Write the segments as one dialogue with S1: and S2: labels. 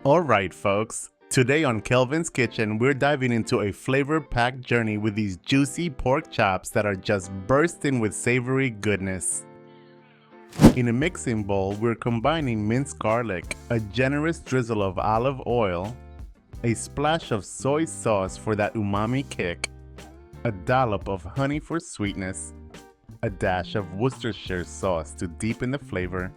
S1: Alright folks, today on Kelvin's Kitchen we're diving into a flavor-packed journey with these juicy pork chops that are just bursting with savory goodness. In a mixing bowl we're combining minced garlic, a generous drizzle of olive oil, a splash of soy sauce for that umami kick, a dollop of honey for sweetness, a dash of Worcestershire sauce to deepen the flavor,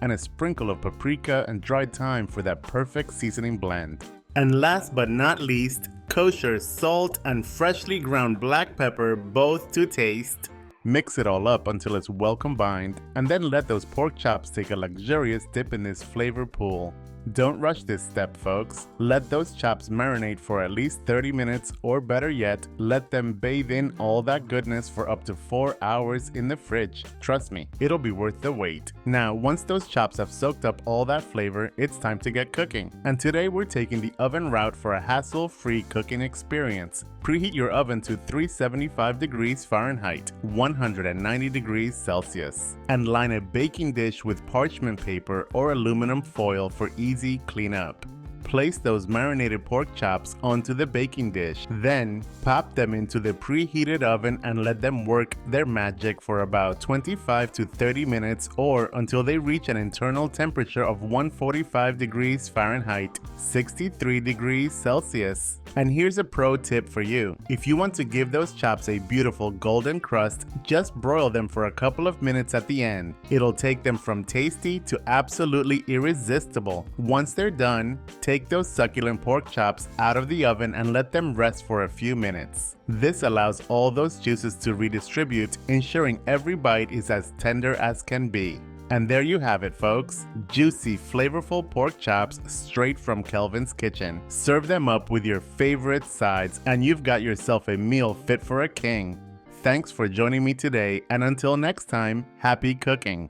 S1: and a sprinkle of paprika and dried thyme for that perfect seasoning blend. And last but not least, kosher salt and freshly ground black pepper, both to taste. Mix it all up until it's well combined, and then let those pork chops take a luxurious dip in this flavor pool. Don't rush this step, folks. Let those chops marinate for at least 30 minutes, or better yet, let them bathe in all that goodness for up to 4 hours in the fridge. Trust me, it'll be worth the wait. Now, once those chops have soaked up all that flavor, it's time to get cooking. And today we're taking the oven route for a hassle-free cooking experience. Preheat your oven to 375 degrees Fahrenheit, 190 degrees Celsius, and line a baking dish with parchment paper or aluminum foil for easy cleanup. Place those marinated pork chops onto the baking dish, then pop them into the preheated oven and let them work their magic for about 25 to 30 minutes or until they reach an internal temperature of 145 degrees Fahrenheit, 63 degrees Celsius. And here's a pro tip for you. If you want to give those chops a beautiful golden crust, just broil them for a couple of minutes at the end. It'll take them from tasty to absolutely irresistible. Once they're done, take those succulent pork chops out of the oven and let them rest for a few minutes. This allows all those juices to redistribute, ensuring every bite is as tender as can be. And there you have it, folks. Juicy, flavorful pork chops straight from Kelvin's Kitchen. Serve them up with your favorite sides and you've got yourself a meal fit for a king. Thanks for joining me today, and until next time, happy cooking.